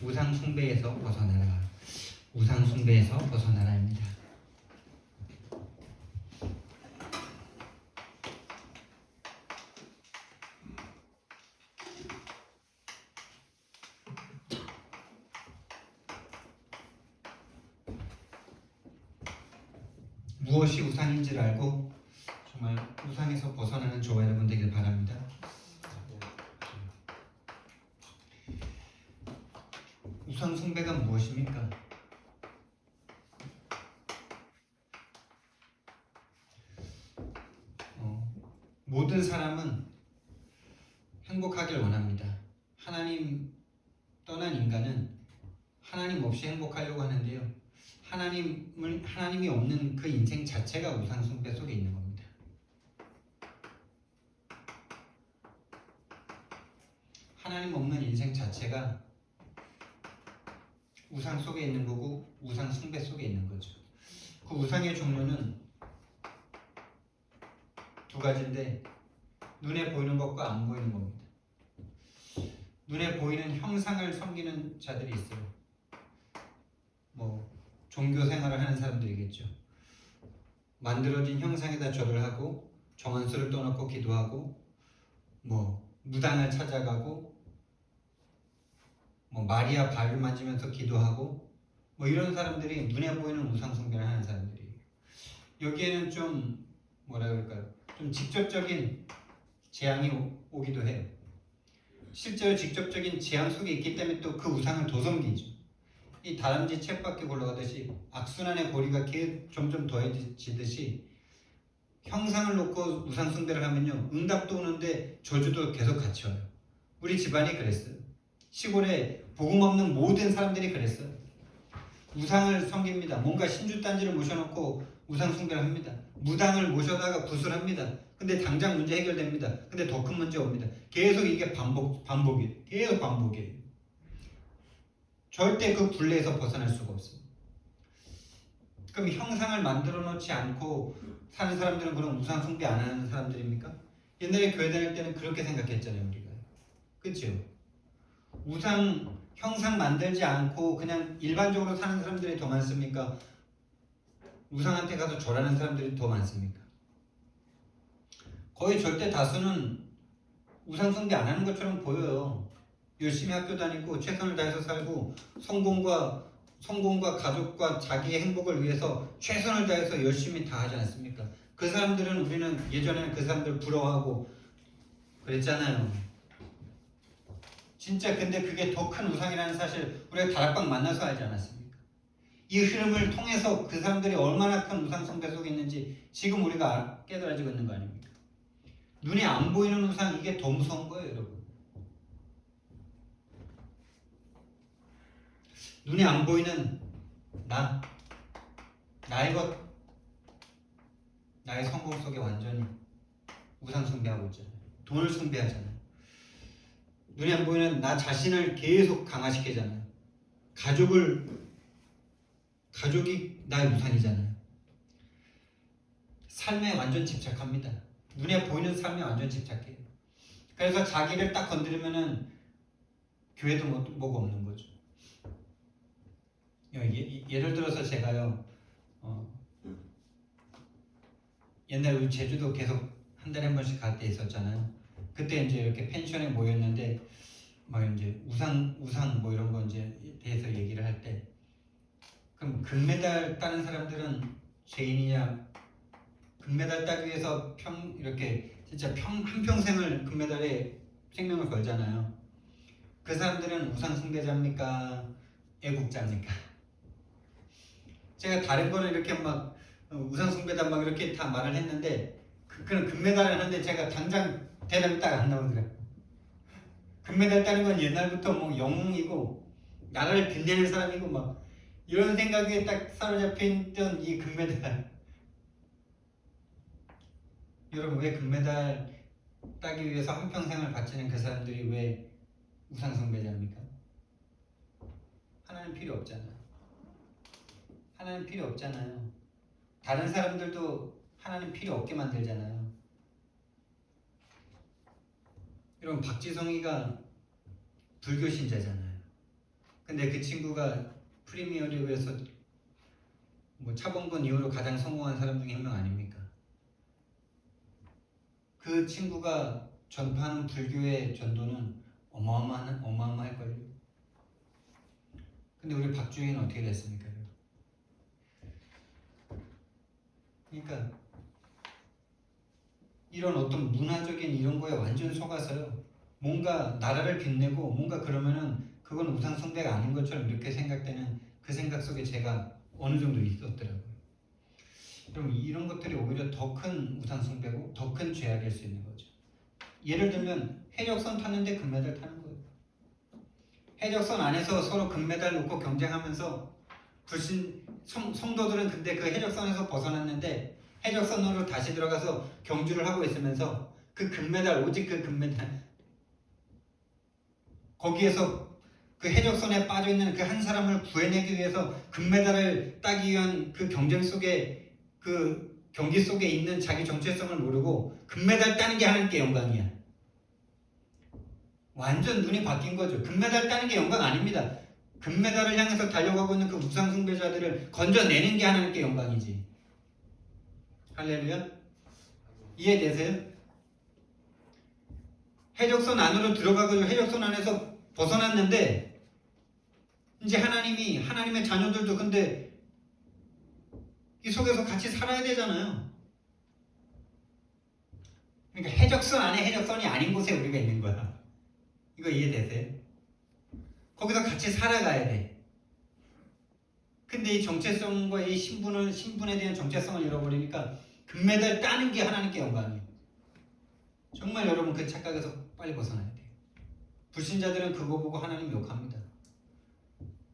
우상 숭배에서 벗어나라. 우상 숭배에서 벗어나라입니다. 무엇이 우상인지를 알고 정말 우상에서 벗어나는 저와 여러분 되길 바랍니다. 우상 숭배가 무엇입니까? 모든 사람은 행복하길 원합니다. 하나님 떠난 인간은 하나님 없이 행복하려고 하는데요. 하나님이 없는 그 인생 자체가 우상 숭배 속에 있는 겁니다. 하나님 없는 인생 자체가 우상 속에 있는 거고 우상 숭배 속에 있는 거죠. 그 우상의 종류는 두 가지인데 눈에 보이는 것과 안 보이는 겁니다. 눈에 보이는 형상을 섬기는 자들이 있어요. 종교 생활을 하는 사람들이겠죠. 만들어진 형상에다 절을 하고 정한수를 떠놓고 기도하고 무당을 찾아가고 마리아 발을 만지면서 기도하고 이런 사람들이 눈에 보이는 우상 숭배를 하는 사람들이에요. 여기에는 좀 좀 직접적인 재앙이 오기도 해요. 실제로 직접적인 재앙 속에 있기 때문에 또 그 우상을 더 섬기죠. 이 다람쥐 쳇바퀴 굴러가듯이 악순환의 고리가 점점 더해지듯이 형상을 놓고 우상 숭배를 하면요, 응답도 오는데 저주도 계속 같이 와요. 우리 집안이 그랬어요. 시골에 복음 없는 모든 사람들이 그랬어요. 우상을 섬깁니다. 뭔가 신주단지를 모셔놓고 우상 숭배를 합니다. 무당을 모셔다가 구슬합니다. 근데 당장 문제 해결됩니다. 근데 더 큰 문제 옵니다. 계속 이게 반복이에요. 계속 반복이에요. 절대 그 굴레에서 벗어날 수가 없습니다. 그럼 형상을 만들어 놓지 않고 사는 사람들은 그럼 우상 숭배 안 하는 사람들입니까? 옛날에 교회 다닐 때는 그렇게 생각했잖아요, 우리가. 그렇죠? 형상 만들지 않고 그냥 일반적으로 사는 사람들이 더 많습니까? 우상한테 가서 절하는 사람들이 더 많습니까? 거의 절대 다수는 우상 숭배 안 하는 것처럼 보여요. 열심히 학교 다니고 최선을 다해서 살고 성공과 가족과 자기의 행복을 위해서 최선을 다해서 열심히 다 하지 않습니까? 그 사람들은 우리는 예전에는 그 사람들 부러워하고 그랬잖아요. 진짜 근데 그게 더 큰 우상이라는 사실 우리가 다락방 만나서 알지 않았습니까? 이 흐름을 통해서 그 사람들이 얼마나 큰 우상 숭배 속에 있는지 지금 우리가 깨달아지고 있는 거 아닙니까? 눈에 안 보이는 우상, 이게 더 무서운 거예요, 여러분. 눈에 안 보이는 나의 것, 나의 성공 속에 완전히 우상 숭배하고 있잖아요. 돈을 숭배하잖아요. 눈에 안 보이는 나 자신을 계속 강화시키잖아요. 가족이 나의 우상이잖아요. 삶에 완전 집착합니다. 눈에 보이는 삶에 완전 집착해요. 그래서 자기를 딱 건드리면은 교회도 뭐가 없는 거죠. 예를 들어서 제가요, 옛날에 우리 제주도 계속 한 달에 한 번씩 갈 때 있었잖아요. 그때 이제 이렇게 펜션에 모였는데 이제 우상 이런 거 이제 대해서 얘기를 할 때, 그럼 금메달 따는 사람들은 죄인이냐? 금메달 따기 위해서 이렇게 진짜 한평생을 금메달에 생명을 걸잖아요. 그 사람들은 우상 숭배자입니까? 애국자입니까? 제가 다른 거는 이렇게 우상 숭배다 이렇게 다 말을 했는데 그런 금메달을 하는데 제가 당장 대답이 딱 안 나오더라고요. 금메달 따는 건 옛날부터 영웅이고 나라를 빛내는 사람이고 이런 생각에 딱 사로잡혀 있던 이 금메달. 여러분, 왜 금메달 따기 위해서 한평생을 바치는 그 사람들이 왜 우상 숭배자입니까? 하나님 필요 없잖아요. 하나님 필요 없잖아요. 다른 사람들도 하나님 필요 없게 만들잖아요. 여러분, 박지성이가 불교 신자잖아요. 근데 그 친구가 프리미어리그에서 뭐 차범근 이후로 가장 성공한 사람 중에 한 명 아닙니까? 그 친구가 전파하는 불교의 전도는 어마어마할걸요. 근데 우리 박주희는 어떻게 됐습니까? 그러니까 이런 어떤 문화적인 이런 거에 완전 속아서요. 뭔가 나라를 빛내고 뭔가 그러면은 그건 우상 숭배가 아닌 것처럼 이렇게 생각되는 그 생각 속에 제가 어느 정도 있었더라고요. 그럼 이런 것들이 오히려 더 큰 우상 숭배고 더 큰 죄악일 수 있는 거죠. 예를 들면 해적선 탔는데 금메달 타는 거예요. 해적선 안에서 서로 금메달 놓고 경쟁하면서 성도들은 근데 그 해적선에서 벗어났는데 해적선으로 다시 들어가서 경주를 하고 있으면서 그 금메달, 오직 그 금메달, 거기에서 그 해적선에 빠져있는 그 한 사람을 구해내기 위해서 금메달을 따기 위한 그 경쟁 속에, 그 경기 속에 있는 자기 정체성을 모르고 금메달 따는 게 하나님께 영광이야. 완전 눈이 바뀐 거죠. 금메달 따는 게 영광 아닙니다. 금메달을 향해서 달려가고 있는 그 우상 숭배자들을 건져내는 게 하나님께 영광이지. 할렐루야. 이해되세요? 해적선 안으로 들어가고 해적선 안에서 벗어났는데 이제 하나님이, 하나님의 자녀들도 근데 이 속에서 같이 살아야 되잖아요. 그러니까 해적선 안에 해적선이 아닌 곳에 우리가 있는 거야. 이거 이해되세요? 거기서 같이 살아가야 돼. 근데 이 정체성과 이 신분에 대한 정체성을 잃어버리니까 금메달 따는 게 하나님께 영광이에요. 정말 여러분 그 착각에서 빨리 벗어나야 돼요. 불신자들은 그거 보고 하나님 욕합니다.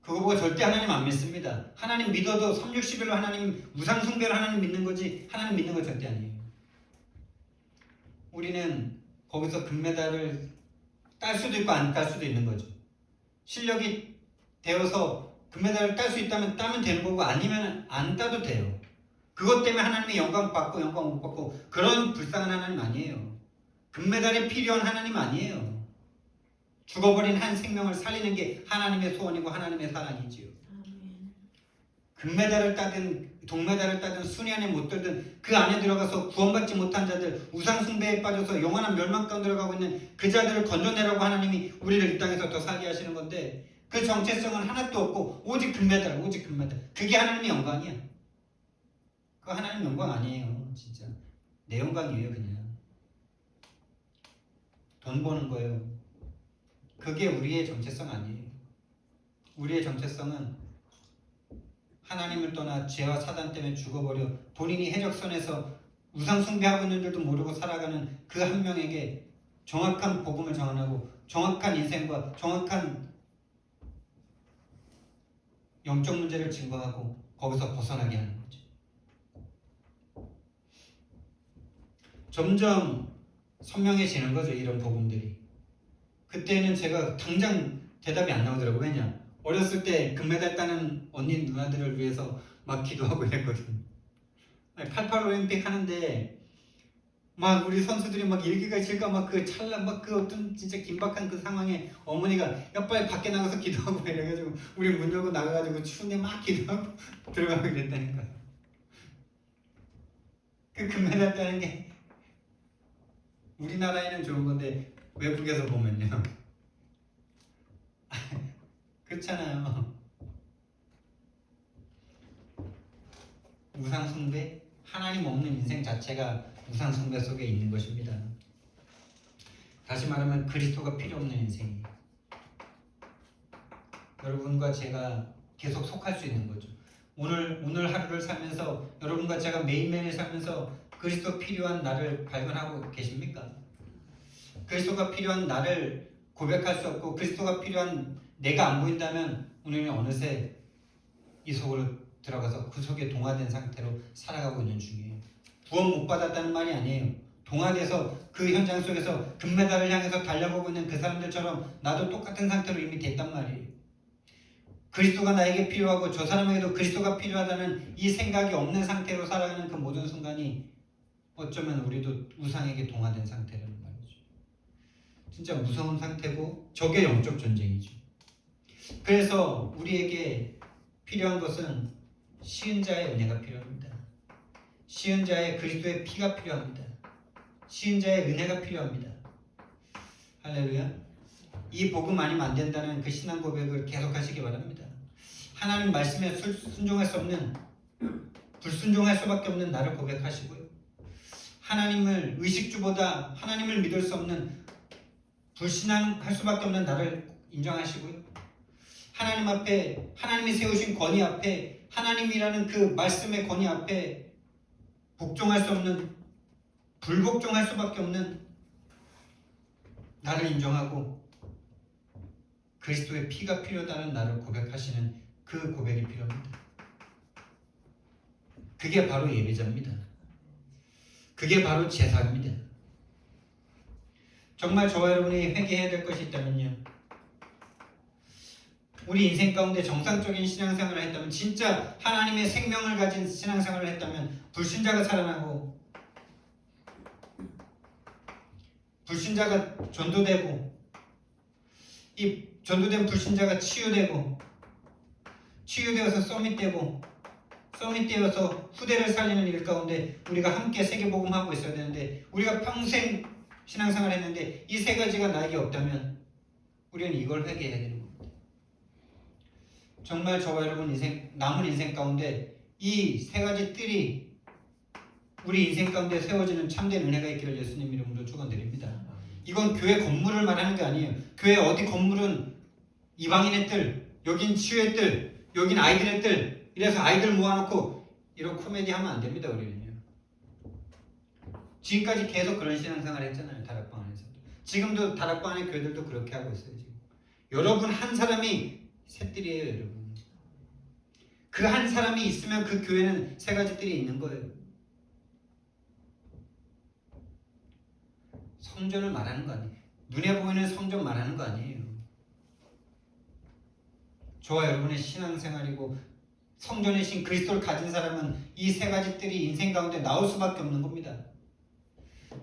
그거 보고 절대 하나님 안 믿습니다. 하나님 믿어도 360일로 하나님 우상 숭배를 하나님 믿는 거지 하나님 믿는 거 절대 아니에요. 우리는 거기서 금메달을 딸 수도 있고 안 딸 수도 있는 거죠. 실력이 되어서 금메달을 딸 수 있다면 따면 되는 거고 아니면 안 따도 돼요. 그것 때문에 하나님의 영광 받고 영광 못 받고 그런 불쌍한 하나님 아니에요. 금메달이 필요한 하나님 아니에요. 죽어버린 한 생명을 살리는 게 하나님의 소원이고 하나님의 사랑이지요. 금메달을 따든 동메달을 따든 순위 안에 못 들든 그 안에 들어가서 구원받지 못한 자들, 우상 숭배에 빠져서 영원한 멸망 가운데 들어가고 있는 그 자들을 건져내라고 하나님이 우리를 이 땅에서 더 살게 하시는 건데 그 정체성은 하나도 없고 오직 금메달, 오직 금메달. 그게 하나님의 영광이야. 그거 하나님 영광 아니에요. 진짜 내 영광이에요. 그냥 돈 버는 거예요. 그게 우리의 정체성 아니에요. 우리의 정체성은 하나님을 떠나 죄와 사단 때문에 죽어버려 본인이 해적선에서 우상 숭배하고 있는 줄도 모르고 살아가는 그 한 명에게 정확한 복음을 전하고 정확한 인생과 정확한 영적 문제를 증거하고 거기서 벗어나게 하는 거죠. 점점 선명해지는 거죠. 이런 복음들이. 그때는 제가 당장 대답이 안 나오더라고요. 왜냐? 어렸을 때 금메달 따는 언니 누나들을 위해서 막 기도하고 이랬거든. 88 올림픽 하는데 막 우리 선수들이 막 일기가 질까 막 그 찰나 막 그 어떤 진짜 긴박한 그 상황에 어머니가 야 빨리 밖에 나가서 기도하고 이래가지고 우리 문 열고 나가가지고 추운데 막 기도하고 들어가고 이랬다니까. 그 금메달 따는 게 우리나라에는 좋은 건데 외국에서 보면요. 그렇잖아요. 우상 숭배, 하나님 없는 인생 자체가 우상 숭배 속에 있는 것입니다. 다시 말하면 그리스도가 필요 없는 인생이에요. 여러분과 제가 계속 속할 수 있는 거죠. 오늘 하루를 살면서 여러분과 제가 매일매일 살면서 그리스도 필요한 나를 발견하고 계십니까? 그리스도가 필요한 나를 고백할 수 없고 그리스도가 필요한 내가 안 보인다면 우리는 어느새 이 속으로 들어가서 그 속에 동화된 상태로 살아가고 있는 중이에요. 구원 못 받았다는 말이 아니에요. 동화돼서 그 현장 속에서 금메달을 향해서 달려보고 있는 그 사람들처럼 나도 똑같은 상태로 이미 됐단 말이에요. 그리스도가 나에게 필요하고 저 사람에게도 그리스도가 필요하다는 이 생각이 없는 상태로 살아가는 그 모든 순간이 어쩌면 우리도 우상에게 동화된 상태라는 말이죠. 진짜 무서운 상태고 저게 영적 전쟁이죠. 그래서 우리에게 필요한 것은 쉬은 자의 은혜가 필요합니다. 쉬은 자의 그리스도의 피가 필요합니다. 쉬은 자의 은혜가 필요합니다. 할렐루야. 이 복음 아니면 안 된다는 그 신앙 고백을 계속하시기 바랍니다. 하나님 말씀에 순종할 수 없는, 불순종할 수밖에 없는 나를 고백하시고요. 하나님을 의식주보다 하나님을 믿을 수 없는, 불신앙할 수밖에 없는 나를 인정하시고요. 하나님 앞에, 하나님이 세우신 권위 앞에, 하나님이라는 그 말씀의 권위 앞에 복종할 수 없는, 불복종할 수밖에 없는 나를 인정하고 그리스도의 피가 필요하다는 나를 고백하시는 그 고백이 필요합니다. 그게 바로 예배자입니다. 그게 바로 제사입니다. 정말 저와 여러분이 회개해야 될 것이 있다면요, 우리 인생 가운데 정상적인 신앙생활을 했다면, 진짜 하나님의 생명을 가진 신앙생활을 했다면 불신자가 살아나고 불신자가 전도되고 이 전도된 불신자가 치유되어서 서밋되어서 후대를 살리는 일 가운데 우리가 함께 세계복음하고 있어야 되는데, 우리가 평생 신앙생활 했는데 이 세 가지가 나에게 없다면 우리는 이걸 회개해야 되는 겁니다. 정말 저와 여러분 남은 인생 가운데 이 세 가지 뜰이 우리 인생 가운데 세워지는 참된 은혜가 있기를 예수님 이름으로 축원드립니다. 이건 교회 건물을 말하는 게 아니에요. 교회 어디 건물은 이방인의 뜰, 여긴 치유의 뜰, 여긴 아이들의 뜰, 이래서 아이들 모아놓고 이런 코미디 하면 안 됩니다. 우리는요. 지금까지 계속 그런 신앙생활 했잖아요. 다락방 안에서도. 지금도 다락방 안의 교회들도 그렇게 하고 있어요. 지금. 여러분 한 사람이 세 뜰이에요. 여러분. 그 한 사람이 있으면 그 교회는 세 가지 뜰이 있는 거예요. 성전을 말하는 거 아니에요. 눈에 보이는 성전 말하는 거 아니에요. 저와 여러분의 신앙생활이고 성전의 신 그리스도를 가진 사람은 이 세 가지 뜰이 인생 가운데 나올 수밖에 없는 겁니다.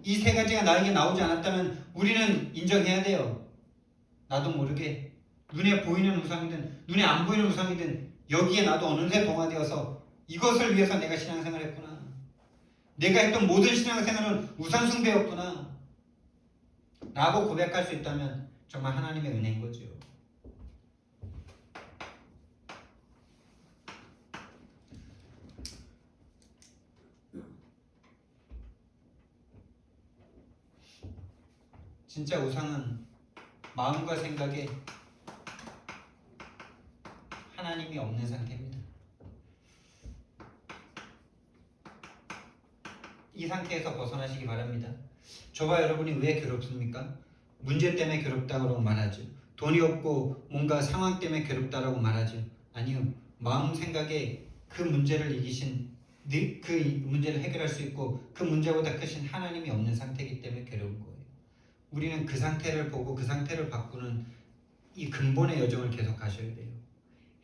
이 세 가지가 나에게 나오지 않았다면 우리는 인정해야 돼요. 나도 모르게 눈에 보이는 우상이든 눈에 안 보이는 우상이든 여기에 나도 어느새 동화되어서 이것을 위해서 내가 신앙생활을 했구나. 내가 했던 모든 신앙생활은 우상숭배였구나 라고 고백할 수 있다면 정말 하나님의 은혜인 거죠. 진짜 우상은 마음과 생각에 하나님이 없는 상태입니다. 이 상태에서 벗어나시기 바랍니다. 저와 여러분이 왜 괴롭습니까? 문제 때문에 문제다고 말하죠. 돈이 없고 뭔가 상황 때문에 괴롭다라고 말하죠. 아니요. 마음 생각에 그 문제를 이기신, 그 문제를 해결할 수 있고 그 문제보다 크신 하나님이 없는 상태이기 때문에 괴로운 거예요. 우리는 그 상태를 보고 그 상태를 바꾸는 이 근본의 여정을 계속 가셔야 돼요.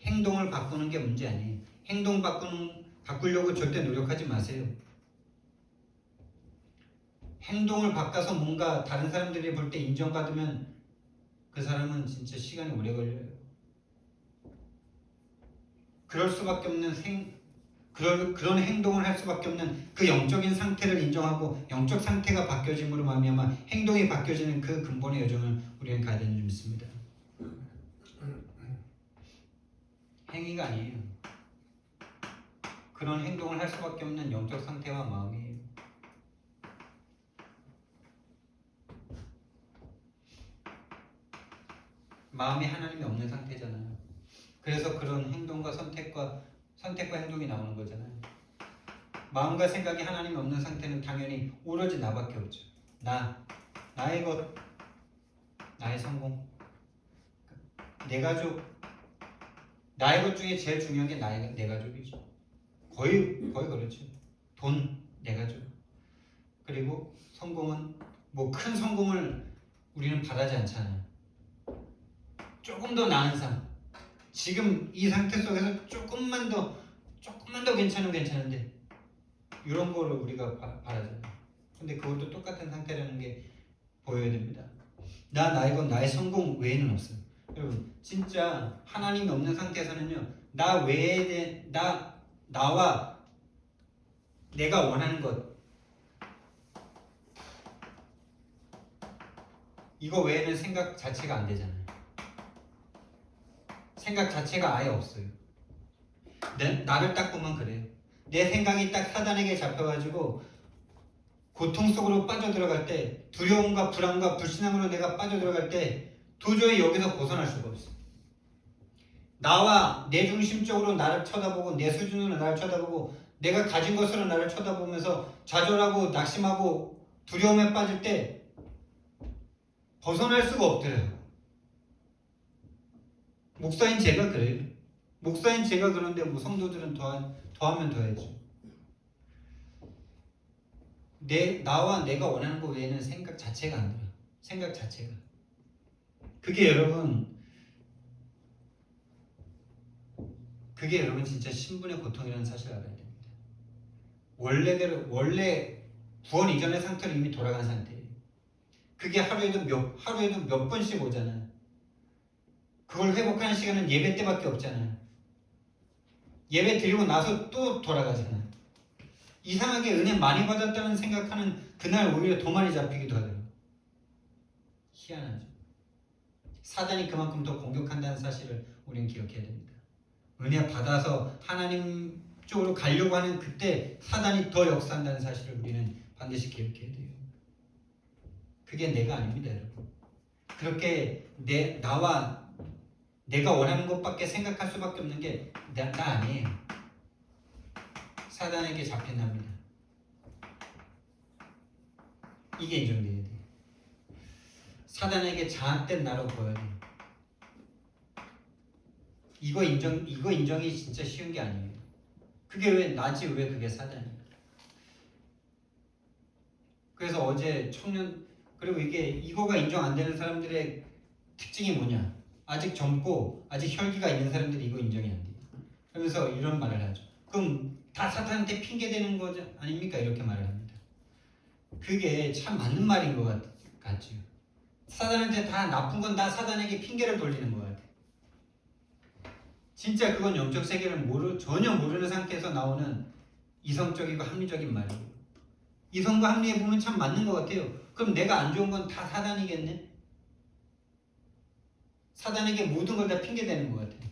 행동을 바꾸는 게 문제 아니에요. 행동 바꾸려고 절대 노력하지 마세요. 행동을 바꿔서 뭔가 다른 사람들이 볼 때 인정받으면 그 사람은 진짜 시간이 오래 걸려요. 그럴 수밖에 없는 그런 행동을 할 수밖에 없는 그 영적인 상태를 인정하고 영적 상태가 바뀌어짐으로 말미암아 행동이 바뀌어지는 그 근본의 여정을 우리는 가야 되는 줄 믿습니다. 행위가 아니에요. 그런 행동을 할 수밖에 없는 영적 상태와 마음이에요. 마음이 하나님이 없는 상태잖아요. 그래서 그런 행동과 선택과 행동이 나오는 거잖아요. 마음과 생각이 하나님이 없는 상태는 당연히 오로지 나밖에 없죠. 나의 것, 나의 성공, 내 가족, 나의 것 중에 제일 중요한 게 내 가족이죠. 거의 그렇죠. 돈, 내 가족. 그리고 성공은 뭐 큰 성공을 우리는 바라지 않잖아요. 조금 더 나은 삶. 지금 이 상태 속에서 조금만 더 괜찮으면 괜찮은데 이런 거를 우리가 바라잖아요. 근데 그것도 똑같은 상태라는 게 보여야 됩니다. 나의 것, 나의 성공 외에는 없어요. 여러분 진짜 하나님이 없는 상태에서는요 나 외에 나와 내가 원하는 것 이거 외에는 생각 자체가 안 되잖아요. 생각 자체가 아예 없어요. 나를 딱 보면 그래요. 내 생각이 딱 사단에게 잡혀가지고 고통 속으로 빠져들어갈 때 두려움과 불안과 불신앙으로 내가 빠져들어갈 때 도저히 여기서 벗어날 수가 없어요. 나와 내 중심적으로 나를 쳐다보고 내 수준으로 나를 쳐다보고 내가 가진 것으로 나를 쳐다보면서 좌절하고 낙심하고 두려움에 빠질 때 벗어날 수가 없더래요. 목사인 제가 그래요. 목사인 제가 그런데 뭐 성도들은 더하면 더해죠. 나와 내가 원하는 것 외에는 생각 자체가 안 들어요. 생각 자체가. 그게 여러분 진짜 신분의 고통이라는 사실을 알아야 됩니다. 원래 구원 이전의 상태로 이미 돌아간 상태예요. 그게 하루에도 몇 번씩 오잖아요. 그걸 회복하는 시간은 예배 때밖에 없잖아요. 예배 드리고 나서 또 돌아가잖아요. 이상하게 은혜 많이 받았다는 생각하는 그날 오히려 더 많이 잡히기도 하더라고요. 희한하죠. 사단이 그만큼 더 공격한다는 사실을 우리는 기억해야 됩니다. 은혜 받아서 하나님 쪽으로 가려고 하는 그때 사단이 더 역사한다는 사실을 우리는 반드시 기억해야 돼요. 그게 내가 아닙니다, 여러분. 그렇게 내가 원하는 것밖에 생각할 수밖에 없는 게 나 아니에요. 사단에게 잡힌답니다. 이게 인정돼야 돼요. 사단에게 장악된 나로 보여야 돼요. 이거 인정이 진짜 쉬운 게 아니에요. 그게 왜 나지 왜 그게 사단이에요. 그래서 어제 그리고 이거가 인정 안 되는 사람들의 특징이 뭐냐? 아직 젊고 아직 혈기가 있는 사람들이 이거 인정이 안 돼요. 그러면서 이런 말을 하죠. 그럼 다 사탄한테 핑계 대는 거 아닙니까? 이렇게 말을 합니다. 그게 참 맞는 말인 것 같죠. 사단한테 다 나쁜 건 다 사단에게 핑계를 돌리는 것 같아요. 진짜 그건 영적 세계를 전혀 모르는 상태에서 나오는 이성적이고 합리적인 말이에요. 이성과 합리에 보면 참 맞는 것 같아요. 그럼 내가 안 좋은 건 다 사단이겠네? 사단에게 모든 걸 다 핑계대는 것 같아요.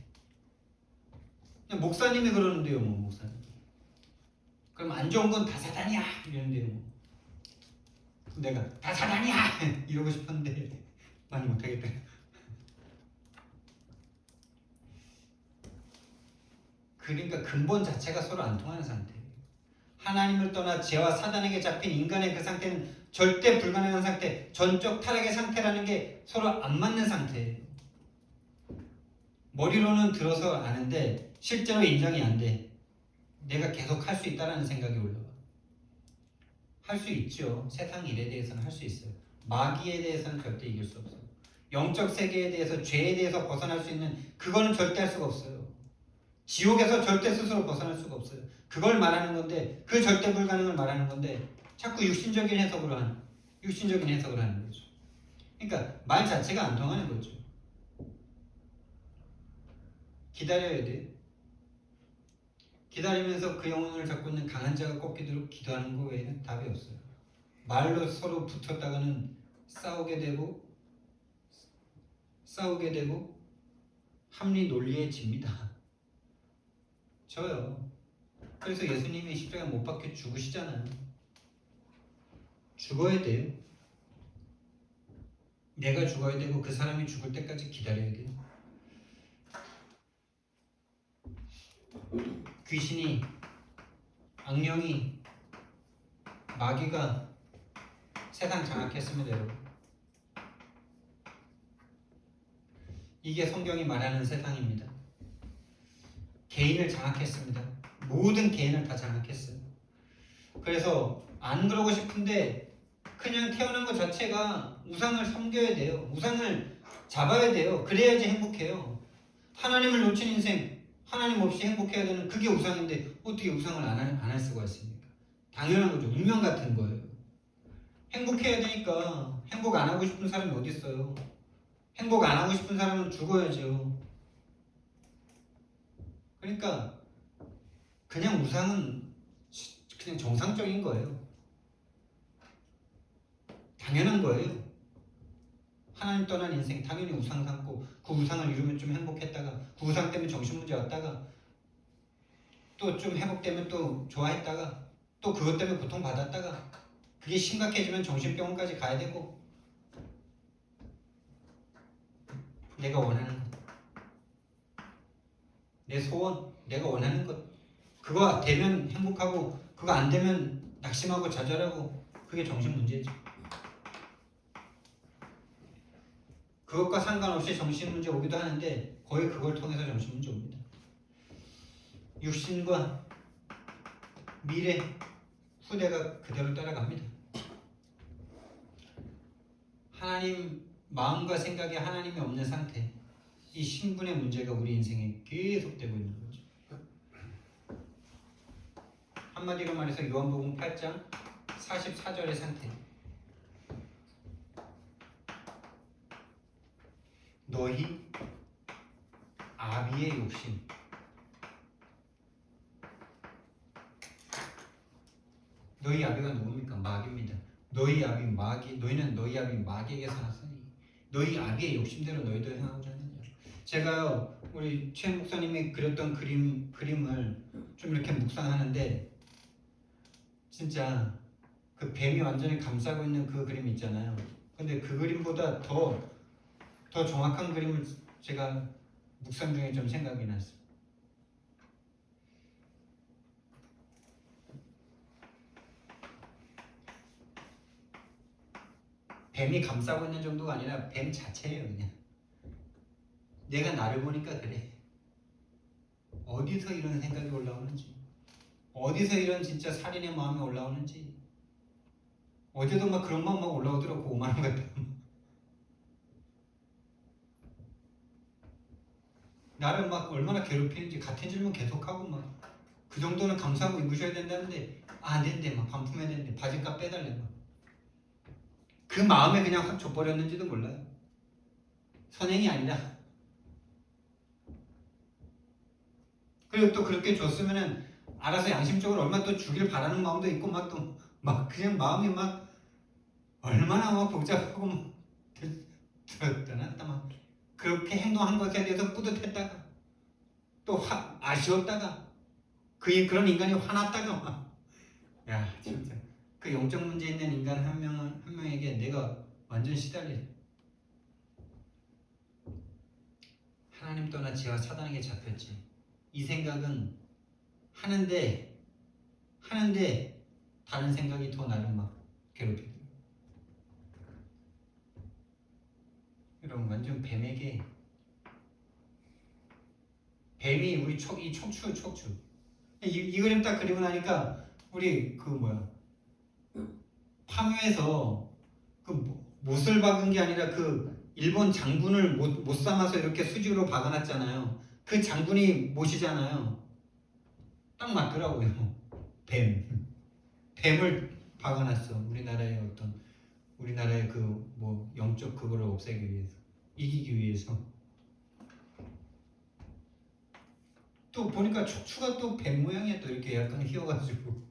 그냥 목사님이 그러는데요, 뭐 목사님. 그럼 안 좋은 건 다 사단이야 이러는데요. 뭐. 내가 다 사단이야 이러고 싶었는데 많이 못하겠다. 그러니까 근본 자체가 서로 안 통하는 상태예요. 하나님을 떠나 죄와 사단에게 잡힌 인간의 그 상태는 절대 불가능한 상태, 전적 타락의 상태라는 게 서로 안 맞는 상태예요. 머리로는 들어서 아는데 실제로 인정이 안 돼. 내가 계속 할 수 있다는 생각이 올라와. 할 수 있죠. 세상 일에 대해서는 할 수 있어요. 마귀에 대해서는 절대 이길 수 없어요. 영적 세계에 대해서 죄에 대해서 벗어날 수 있는 그거는 절대 할 수가 없어요. 지옥에서 절대 스스로 벗어날 수가 없어요. 그걸 말하는 건데 그 절대 불가능을 말하는 건데 자꾸 육신적인 해석을 하는 거죠. 그러니까 말 자체가 안 통하는 거죠. 기다려야 돼요. 기다리면서 그 영혼을 잡고 있는 강한 자가 꺾이도록 기도하는 거 외에는 답이 없어요. 말로 서로 붙었다가는 싸우게 되고 합리 논리에 집니다. 저요. 그래서 예수님이 십자가에 못 박혀 죽으시잖아요. 죽어야 돼요. 내가 죽어야 되고 그 사람이 죽을 때까지 기다려야 돼요. 귀신이, 악령이, 마귀가 세상 장악했습니다, 여러분. 이게 성경이 말하는 세상입니다. 개인을 장악했습니다. 모든 개인을 다 장악했어요. 그래서 안 그러고 싶은데 그냥 태어난 것 자체가 우상을 섬겨야 돼요. 우상을 잡아야 돼요. 그래야지 행복해요. 하나님을 놓친 인생, 하나님 없이 행복해야 되는 그게 우상인데 어떻게 우상을 안 할 수가 있습니까? 당연한 거죠. 운명 같은 거예요. 행복해야 되니까 행복 안 하고 싶은 사람이 어디 있어요? 행복 안 하고 싶은 사람은 죽어야죠. 그러니까 그냥 우상은 그냥 정상적인 거예요. 당연한 거예요. 하나님 떠난 인생 당연히 우상 삼고 그 우상을 이루면 좀 행복했다가 그 우상 때문에 정신문제 왔다가 또 좀 회복되면 또 좋아했다가 또 그것 때문에 고통받았다가 그게 심각해지면 정신병원까지 가야 되고 내가 원하는 것, 내 소원, 내가 원하는 것 그거 되면 행복하고 그거 안 되면 낙심하고 좌절하고 그게 정신문제죠. 그것과 상관없이 정신문제 오기도 하는데 거의 그걸 통해서 정신문제 옵니다. 육신과 미래, 후대가 그대로 따라갑니다. 하나님 마음과 생각에 하나님이 없는 상태, 이 신분의 문제가 우리 인생에 계속되고 있는 거죠. 한마디로 말해서 요한복음 8장 44절의 상태. 너희 아비의 욕심. 너희 아비가 누굽니까? 마귀입니다. 너희 아비 마귀, 너희는 너희 아비 마귀에게서 났으니 너희 아비의 욕심대로 너희도 행하고자 하느냐. 제가 우리 최 목사님이 그렸던 그림을 좀 이렇게 묵상하는데 진짜 그 뱀이 완전히 감싸고 있는 그 그림 있잖아요. 근데 그 그림보다 더 정확한 그림을 제가 묵상 중에 좀 생각이 났어요. 뱀이 감싸고 있는 정도가 아니라 뱀 자체예요. 그냥 내가 나를 보니까 그래. 어디서 이런 생각이 올라오는지, 어디서 이런 진짜 살인의 마음이 올라오는지. 어제도 막 그런 마음 막 올라오더라고. 5만 원 같은. 나를 막 얼마나 괴롭히는지 같은 질문 계속하고 막 그 정도는 감사하고 입으셔야 된다는데 안 된대. 막 반품해야 된대. 바지값 빼달래. 막 그 마음에 그냥 확 줘버렸는지도 몰라요. 선행이 아니라. 그리고 또 그렇게 줬으면은 알아서 양심적으로 얼마 또 주길 바라는 마음도 있고 막 또 막 그냥 마음이 막 얼마나 막 복잡하고 막 들었다 놨다 막 그렇게 행동한 것에 대해서 뿌듯했다가 또 아쉬웠다가 그런 인간이 화났다가 막 야 진짜 그 영적 문제 있는 인간 한 명에게 내가 완전 시달려. 하나님 떠나 지와 사단에게 잡혔지. 이 생각은 하는데 다른 생각이 더 나를 막 괴롭히고. 여러분 완전 뱀이 우리 이 척추 이 그림 딱 그리고 나니까 우리 그 파묘에서 그 못을 박은 게 아니라 그 일본 장군을 못 삼아서 이렇게 수직으로 박아놨잖아요. 그 장군이 못이잖아요. 딱 맞더라고요. 뱀을 박아놨어. 우리나라의 그 영적 그거를 없애기 위해서, 이기기 위해서. 또 보니까 척추가 또 뱀 모양이야. 또 이렇게 약간 휘어가지고.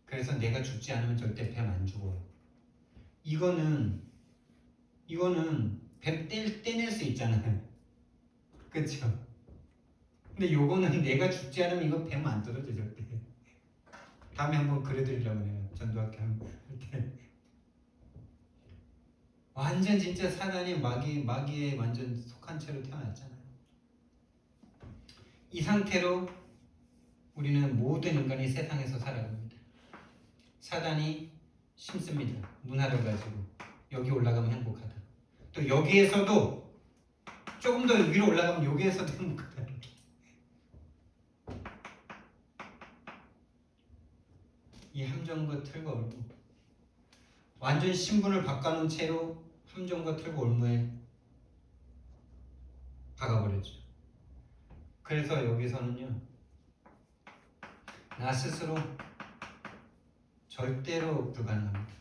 그래서 내가 죽지 않으면 절대 뱀 안 죽어요. 이거는 뱀 떼낼 수 있잖아요. 그쵸? 근데 요거는 내가 죽지 않으면 이거 뱀 안 떨어져 절대. 다음에 한번 그려드리려고 해요. 전도학교 할 때. 완전 진짜 사단이 마귀에 완전 속한 채로 태어났잖아요. 이 상태로 우리는 모든 인간이 세상에서 살아갑니다. 사단이 심습니다. 문화를 가지고 여기 올라가면 행복하다. 또 여기에서도 조금 더 위로 올라가면 여기에서도 행복하다. 이 함정과 틀과 올무, 완전 신분을 바꿔놓은 채로 함정과 틀과 올무에 박아버렸죠. 그래서 여기서는요, 나 스스로 절대로 불가능합니다.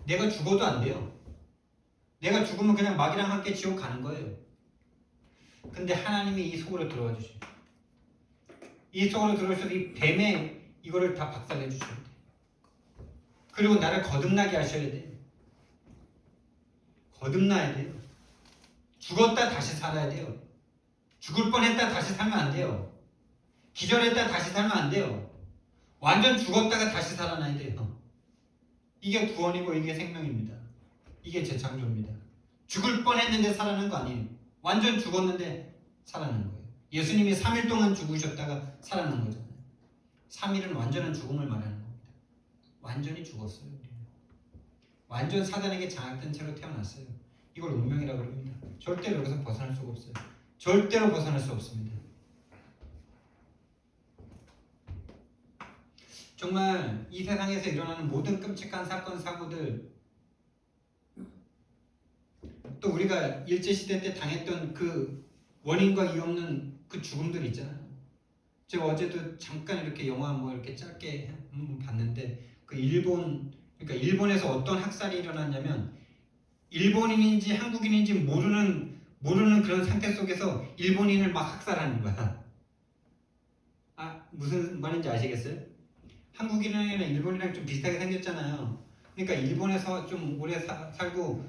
내가 죽어도 안 돼요. 내가 죽으면 그냥 마귀랑 함께 지옥 가는 거예요. 근데 하나님이 이 속으로 들어와 주셔요. 이 속으로 들어오셔서 이 뱀의 이거를 다 박살내 주셔야 돼요. 그리고 나를 거듭나게 하셔야 돼요. 거듭나야 돼요. 죽었다 다시 살아야 돼요. 죽을 뻔했다 다시 살면 안 돼요. 기절했다 다시 살면 안 돼요. 완전 죽었다가 다시 살아나야 돼요. 이게 구원이고 이게 생명입니다. 이게 재창조입니다. 죽을 뻔했는데 살아난 거 아니에요. 완전 죽었는데 살아난 거예요. 예수님이 3일 동안 죽으셨다가 살아난 거잖아요. 3일은 완전한 죽음을 말하는 겁니다. 완전히 죽었어요. 우리는. 완전 사단에게 장악된 채로 태어났어요. 이걸 운명이라고 합니다. 절대로 여기서 벗어날 수가 없어요. 절대로 벗어날 수 없습니다. 정말 이 세상에서 일어나는 모든 끔찍한 사건 사고들, 또 우리가 일제시대 때 당했던 그 원인과 이유 없는 그 죽음들 있잖아요. 제가 어제도 잠깐 이렇게 영화 뭐 이렇게 짧게 봤는데, 그 그러니까 일본에서 어떤 학살이 일어났냐면, 일본인인지 한국인인지 모르는 그런 상태 속에서 일본인을 막 학살하는 거야. 무슨 말인지 아시겠어요? 한국인이랑 일본이랑 좀 비슷하게 생겼잖아요. 그러니까 일본에서 좀 오래 살고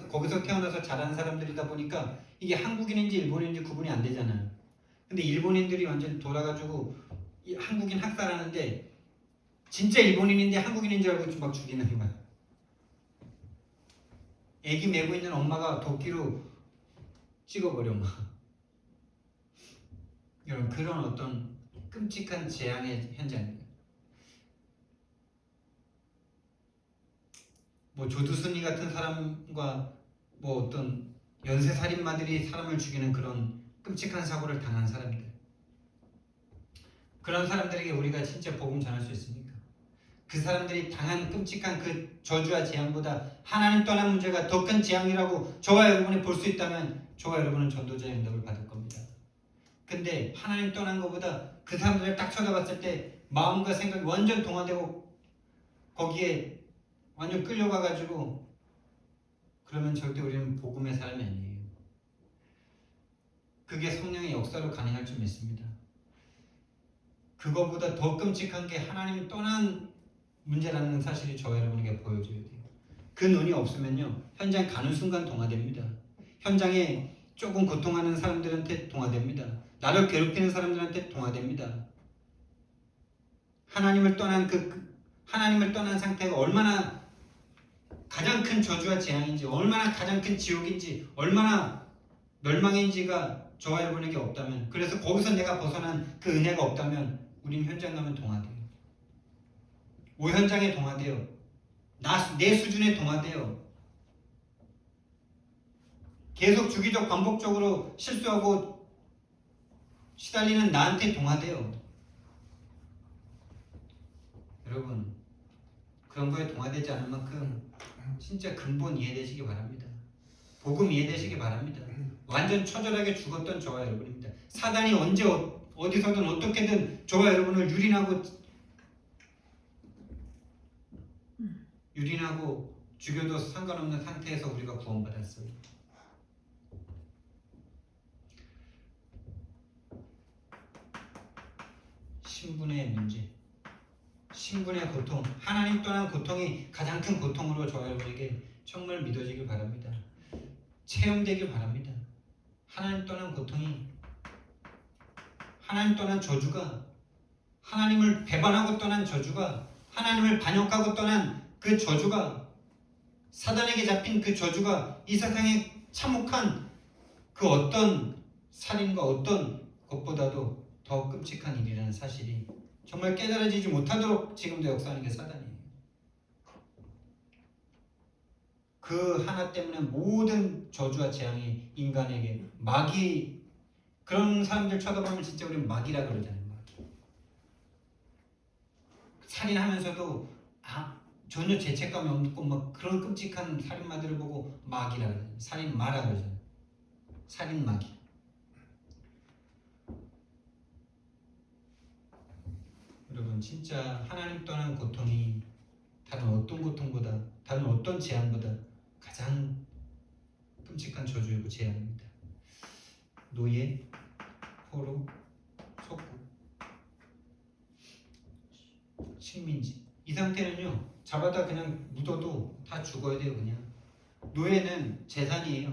거기서 태어나서 자란 사람들이다 보니까 이게 한국인인지 일본인인지 구분이 안 되잖아요. 근데 일본인들이 완전 돌아가지고 한국인 학살하는데, 진짜 일본인인데 한국인인 줄 알고 막 죽이는 거야. 애기 메고 있는 엄마가 도끼로 찍어버려 막. 여러분, 그런 어떤 끔찍한 재앙의 현장입니다. 뭐 조두순이 같은 사람과 뭐 어떤 연쇄살인마들이 사람을 죽이는 그런 끔찍한 사고를 당한 사람들, 그런 사람들에게 우리가 진짜 복음 전할 수 있습니까? 그 사람들이 당한 끔찍한 그 저주와 재앙보다 하나님 떠난 문제가 더 큰 재앙이라고 저와 여러분이 볼 수 있다면, 저와 여러분은 전도자의 응답을 받을 겁니다. 근데 하나님 떠난 것보다 그 사람들을 딱 쳐다봤을 때 마음과 생각이 완전 동화되고 거기에 완전 끌려가가지고, 그러면 절대 우리는 복음의 사람이 아니에요. 그게 성령의 역사로 가능할 줄 믿습니다. 그거보다 더 끔찍한 게 하나님이 떠난 문제라는 사실이 저와 여러분에게 보여줘야 돼요. 그 눈이 없으면요, 현장 가는 순간 동화됩니다. 현장에 조금 고통하는 사람들한테 동화됩니다. 나를 괴롭히는 사람들한테 동화됩니다. 하나님을 떠난 상태가 얼마나 가장 큰 저주와 재앙인지, 얼마나 가장 큰 지옥인지, 얼마나 멸망인지가 저와 여러분에게 없다면, 그래서 거기서 내가 벗어난 그 은혜가 없다면 우린 현장 가면 동화돼요. 오현장에 동화돼요. 내 수준에 동화돼요. 계속 주기적 반복적으로 실수하고 시달리는 나한테 동화돼요. 여러분, 그런 거에 동화되지 않을 만큼 진짜 근본 이해되시기 바랍니다. 복음 이해되시기 바랍니다. 완전 처절하게 죽었던 저와 여러분입니다. 사단이 언제 어디서든 어떻게든 저와 여러분을 유린하고 죽여도 상관없는 상태에서 우리가 구원받았어요. 신분의 문제, 신분의 고통, 하나님 떠난 고통이 가장 큰 고통으로 저와 여러분에게 정말 믿어지길 바랍니다. 체험되길 바랍니다. 하나님 떠난 고통이, 하나님 떠난 저주가, 하나님을 배반하고 떠난 저주가, 하나님을 반역하고 떠난 그 저주가, 사단에게 잡힌 그 저주가 이 세상에 참혹한 그 어떤 살인과 어떤 것보다도 더 끔찍한 일이라는 사실이 정말 깨달아지지 못하도록 지금도 역사하는 게 사단이에요. 그 하나 때문에 모든 저주와 재앙이 인간에게, 그런 사람들 쳐다보면 진짜 우리는 마귀라 그러잖아요. 마귀. 살인하면서도 전혀 죄책감이 없고 막 그런 끔찍한 살인마들을 보고 마귀라 그러잖아요. 살인마라 그러잖아요. 살인마귀. 여러분 진짜 하나님 떠난 고통이 다른 어떤 고통보다 다른 어떤 재앙보다 가장 끔찍한 저주이고 재앙입니다. 노예, 포로, 속국, 식민지. 이 상태는요 잡아다 그냥 묻어도 다 죽어야 돼요. 그냥 노예는 재산이에요.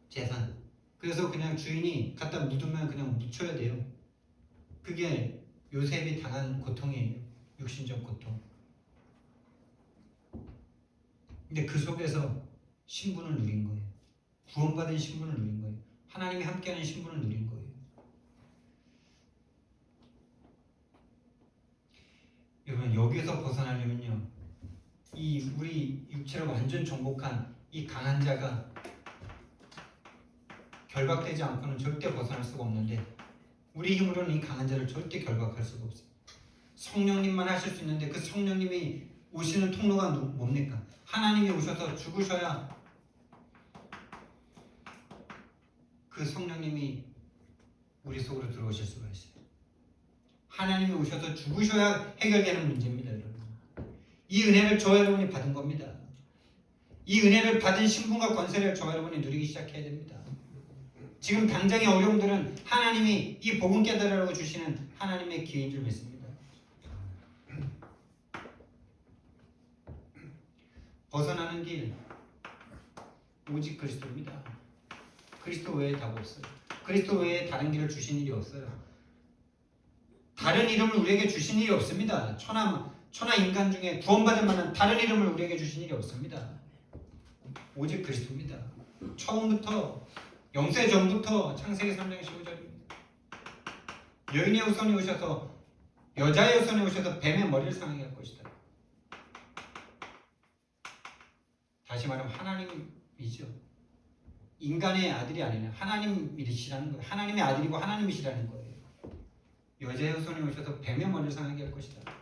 재산. 그래서 그냥 주인이 갖다 묻으면 그냥 묻혀야 돼요. 그게 요셉이 당한 고통이에요. 육신적 고통. 근데 그 속에서 신분을 누린 거예요. 구원받은 신분을 누린 거예요. 하나님이 함께하는 신분을 누린 거예요. 여러분 여기서 벗어나려면요 이 우리 육체를 완전 정복한 이 강한 자가 결박되지 않고는 절대 벗어날 수가 없는데 우리 힘으로는 이 강한 자를 절대 결박할 수가 없어요. 성령님만 하실 수 있는데 그 성령님이 오시는 통로가 뭡니까? 하나님이 오셔서 죽으셔야 그 성령님이 우리 속으로 들어오실 수가 있어요. 하나님이 오셔서 죽으셔야 해결되는 문제입니다. 여러분. 이 은혜를 저와 여러분이 받은 겁니다. 이 은혜를 받은 신분과 권세를 저와 여러분이 누리기 시작해야 됩니다. 지금 당장의 어려움들은 하나님이 이 복음 깨달으라고 주시는 하나님의 기회인 줄 믿습니다. 벗어나는 길 오직 그리스도입니다. 그리스도 외에 답 없어요. 그리스도 외에 다른 길을 주신 일이 없어요. 다른 이름을 우리에게 주신 일이 없습니다. 천하 인간 중에 구원받을 만한 다른 이름을 우리에게 주신 일이 없습니다. 오직 그리스도입니다. 처음부터 영세 전부터 창세기 3장 15절입니다. 여인의 후손이 오셔서 여자의 후손이 오셔서 뱀의 머리를 상하게 할 것이다. 다시 말하면 하나님이죠. 인간의 아들이 아니라 하나님이시라는 거예요. 하나님의 아들이고 하나님이시라는 거예요. 여자의 후손이 오셔서 뱀의 머리를 상하게 할 것이다.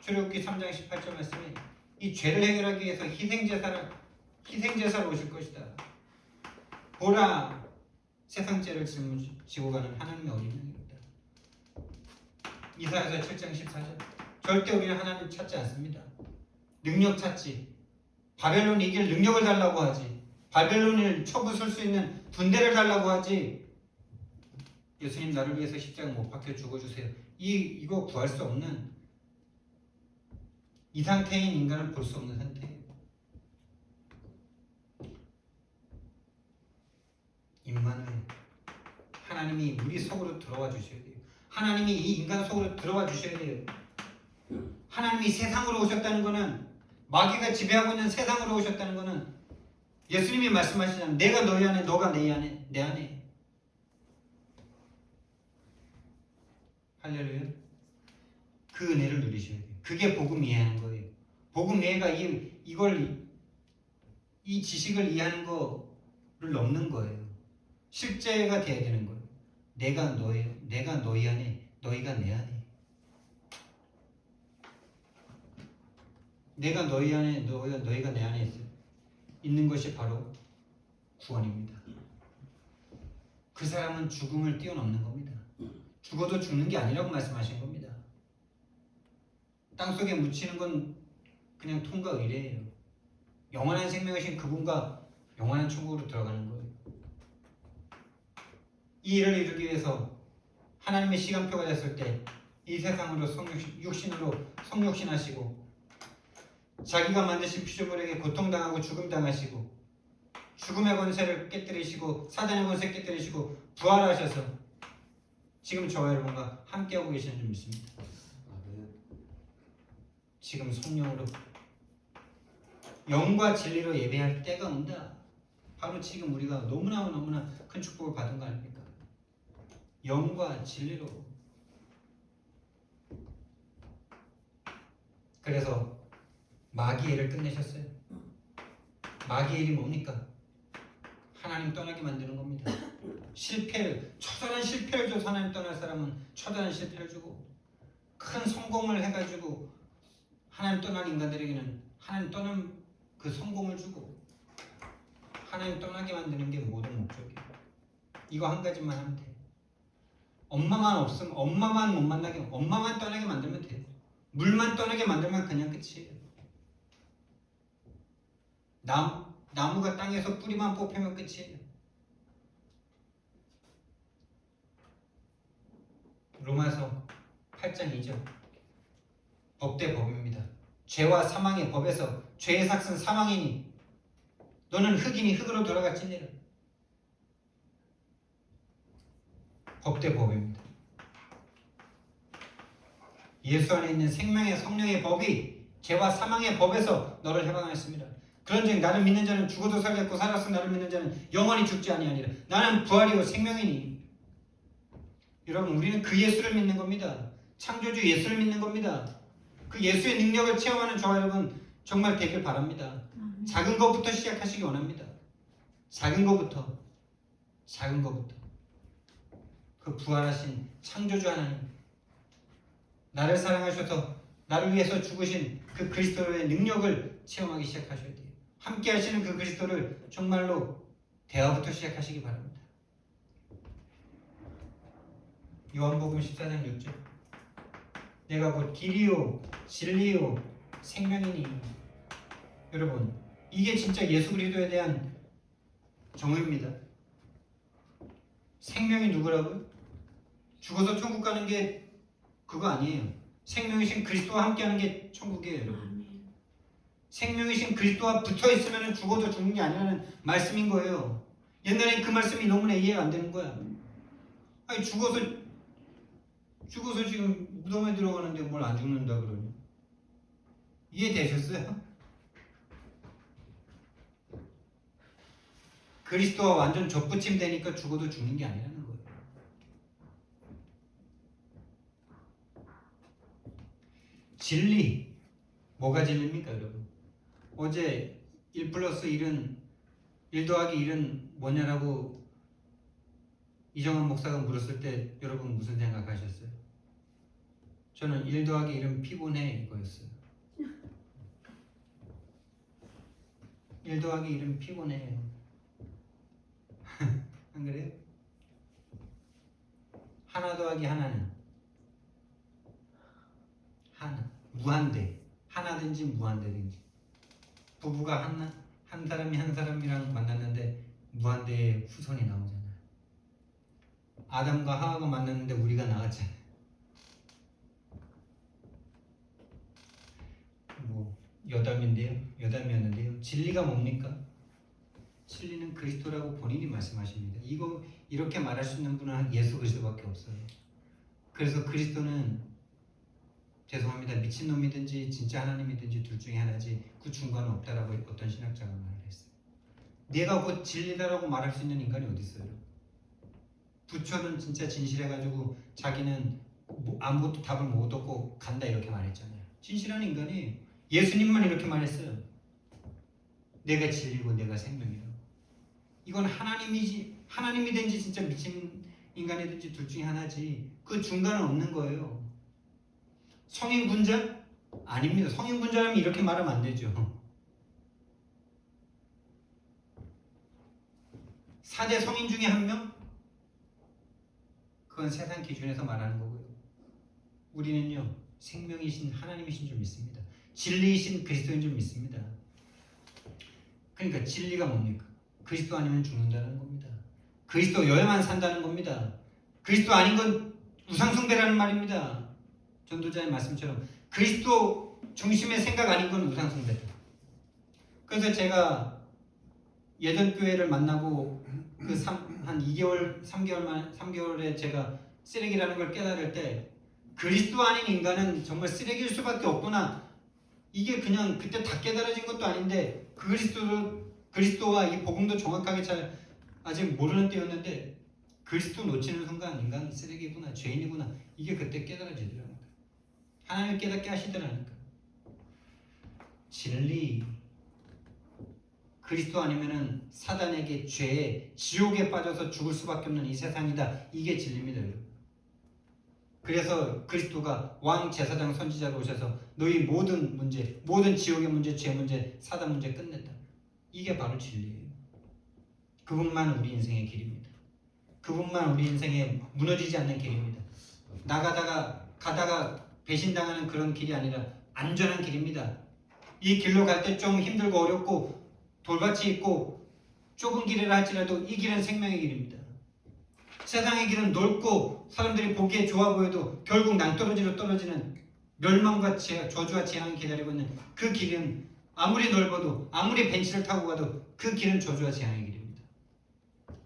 출애굽기 3장 18절 말씀에 이 죄를 해결하기 위해서 희생제사로 오실 것이다. 보라 세상 죄를 지고 가는 하나님의 어린 양이다. 이사야서 7장 14절 절대 우리는 하나님 찾지 않습니다. 능력 찾지. 바벨론 이길 능력을 달라고 하지. 바벨론을 쳐부술 수 있는 군대를 달라고 하지. 예수님 나를 위해서 십자가 못 박혀 죽어주세요. 이거 구할 수 없는 이 상태인 인간을 볼 수 없는 상태예요. 임마누엘 하나님이 우리 속으로 들어와 주셔야 돼요. 하나님이 이 인간 속으로 들어와 주셔야 돼요. 하나님이 세상으로 오셨다는 것은 마귀가 지배하고 있는 세상으로 오셨다는 것은 예수님이 말씀하시잖아요. 내가 너희 안에 너가 내 안에 할렐루야. 그 은혜를 누리셔야 돼요. 그게 복음 이해하는 거예요. 복음 이해가 이 지식을 이해하는 거를 넘는 거예요. 실제가 돼야 되는 거예요. 내가 너희 안에, 너희가 내 안에. 내가 너희 안에, 너희가 내 안에 있는 것이 바로 구원입니다. 그 사람은 죽음을 뛰어넘는 겁니다. 죽어도 죽는 게 아니라고 말씀하신 겁니다. 땅속에 묻히는 건 그냥 통과 의례예요. 영원한 생명이신 그분과 영원한 천국으로 들어가는 거예요. 이 일을 이루기 위해서 하나님의 시간표가 됐을 때 이 세상으로 육신으로 성육신하시고 자기가 만드신 피조물에게 고통당하고 죽음당하시고 죽음의 권세를 깨뜨리시고 사단의 권세 깨뜨리시고 부활하셔서 지금 저와 여러분과 함께하고 계시는 줄 믿습니다. 지금 성령으로 영과 진리로 예배할 때가 온다. 바로 지금 우리가 너무나 큰 축복을 받은 거 아닙니까? 영과 진리로. 그래서 마귀의 일을 끝내셨어요. 마귀의 일이 뭡니까? 하나님 떠나게 만드는 겁니다. 처절한 실패를 줘서 하나님 떠날 사람은 처절한 실패를 주고 큰 성공을 해가지고 하나님 떠난 인간들에게는 하나님 떠난 그 성공을 주고 하나님 떠나게 만드는 게 모든 목적이에요. 이거 한 가지만 하면 돼. 엄마만 없으면 엄마만 못 만나게 엄마만 떠나게 만들면 돼요. 물만 떠나게 만들면 그냥 끝이에요. 나무가 땅에서 뿌리만 뽑히면 끝이에요. 로마서 8장 2절 법대 법입니다. 죄와 사망의 법에서 죄의 삭은 사망이니 너는 흙이니 흙으로 돌아갈지니라. 법대 법입니다. 예수 안에 있는 생명의 성령의 법이 죄와 사망의 법에서 너를 해방하였습니다. 그런즉 나를 믿는 자는 죽어도 살겠고 살았으 나를 믿는 자는 영원히 죽지 아니하니라. 나는 부활이요 생명이니. 여러분 우리는 그 예수를 믿는 겁니다. 창조주 예수를 믿는 겁니다. 그 예수의 능력을 체험하는 저와 여러분 정말 되길 바랍니다. 작은 것부터 시작하시기 원합니다. 작은 것부터 그 부활하신 창조주 하나님, 나를 사랑하셔서 나를 위해서 죽으신 그 그리스도의 능력을 체험하기 시작하셔야 돼요. 함께 하시는 그 그리스도를 정말로 대화부터 시작하시기 바랍니다. 요한복음 14장 6절 내가 곧 길이요 진리요 생명이니. 여러분 이게 진짜 예수 그리스도에 대한 정의입니다. 생명이 누구라고요? 죽어서 천국 가는 게 그거 아니에요. 생명이신 그리스도와 함께하는 게 천국이에요. 여러분. 생명이신 그리스도와 붙어있으면 죽어도 죽는 게 아니라는 말씀인 거예요. 옛날에 그 말씀이 너무나 이해가 안 되는 거야. 아니 죽어서 지금 무덤에 들어가는데 뭘 안 죽는다 그러니 이해되셨어요? 그리스도와 완전 접붙임 되니까 죽어도 죽는 게 아니라는 거예요. 진리 뭐가 진리입니까 여러분? 어제 1 플러스 1은 1 더하기 1은 뭐냐라고 이정환 목사가 물었을 때 여러분 무슨 생각하셨어요? 저는 1 더하기 1은 피곤해 이거였어요. 1 더하기 1은 피곤해요. 안 그래요? 하나 더하기 하나는 하나 무한대 하나든지 무한대든지 부부가 한 사람이 한 사람이랑 만났는데 무한대의 후손이 나오잖아요. 아담과 하와가 만났는데 우리가 나왔잖아요. 뭐 여담이었는데요. 진리가 뭡니까? 진리는 그리스도라고 본인이 말씀하십니다. 이거 이렇게 말할 수 있는 분은 예수 그리스도밖에 없어요. 그래서 그리스도는 죄송합니다. 미친놈이든지 진짜 하나님이든지 둘 중에 하나지 그 중간은 없다라고 어떤 신학자가 말을 했어요. 내가 곧 진리다라고 말할 수 있는 인간이 어디 있어요? 부처는 진짜 진실해가지고 자기는 아무것도 답을 못 얻고 간다 이렇게 말했잖아요. 진실한 인간이 예수님만 이렇게 말했어요. 내가 진리고 내가 생명이라고. 이건 하나님이든지 진짜 미친 인간이든지 둘 중에 하나지 그 중간은 없는 거예요. 성인 군자? 아닙니다. 성인 군자라면 이렇게 말하면 안 되죠. 4대 성인 중에 한 명? 그건 세상 기준에서 말하는 거고요. 우리는요 생명이신 하나님이신 줄 믿습니다. 진리이신 그리스도인 줄 믿습니다. 그러니까 진리가 뭡니까? 그리스도 아니면 죽는다는 겁니다. 그리스도여야만 산다는 겁니다. 그리스도 아닌 건 우상숭배라는 말입니다. 전도자의 말씀처럼 그리스도 중심의 생각 아닌 건 우상숭배다. 그래서 제가 예전 교회를 만나고 한 2개월, 3개월에 제가 쓰레기라는 걸 깨달을 때 그리스도 아닌 인간은 정말 쓰레기일 수밖에 없구나. 이게 그냥 그때 다 깨달아진 것도 아닌데 그리스도와 이 복음도 정확하게 잘 아직 모르는 때였는데 그리스도 놓치는 순간 인간은 쓰레기구나, 죄인이구나. 이게 그때 깨달아지더라고요. 하나님 깨닫게 하시더라니까. 진리 그리스도 아니면은 사단에게 죄에 지옥에 빠져서 죽을 수밖에 없는 이 세상이다. 이게 진리입니다, 여러분. 그래서 그리스도가 왕 제사장 선지자로 오셔서 너희 모든 문제, 모든 지옥의 문제, 죄 문제, 사단 문제 끝냈다. 이게 바로 진리예요. 그분만 우리 인생의 길입니다. 그분만 우리 인생에 무너지지 않는 길입니다. 가다가 배신당하는 그런 길이 아니라 안전한 길입니다. 이 길로 갈 때 좀 힘들고 어렵고 돌밭이 있고 좁은 길이라 할지라도 이 길은 생명의 길입니다. 세상의 길은 넓고 사람들이 보기에 좋아 보여도 결국 낭떠러지로 떨어지는 멸망과 저주와 재앙이 기다리고 있는 그 길은 아무리 넓어도 아무리 벤치를 타고 가도 그 길은 저주와 재앙의 길입니다.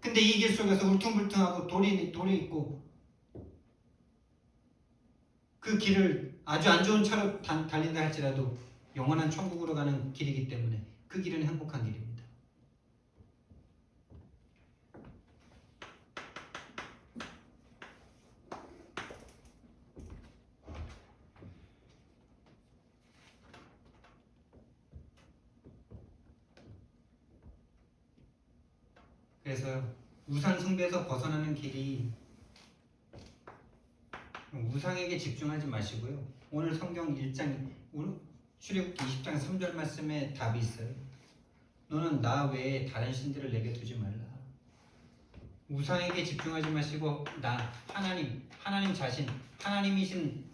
근데 이 길 속에서 울퉁불퉁하고 돌이 있고 그 길을 아주 안 좋은 차로 달린다 할지라도 영원한 천국으로 가는 길이기 때문에 그 길은 행복한 길입니다. 그래서 우상 숭배에서 벗어나는 길이 우상에게 집중하지 마시고요. 오늘 성경 1장 출애굽기 20장 3절 말씀에 답이 있어요. 너는 나 외에 다른 신들을 내게 두지 말라. 우상에게 집중하지 마시고 나 하나님 자신 하나님이신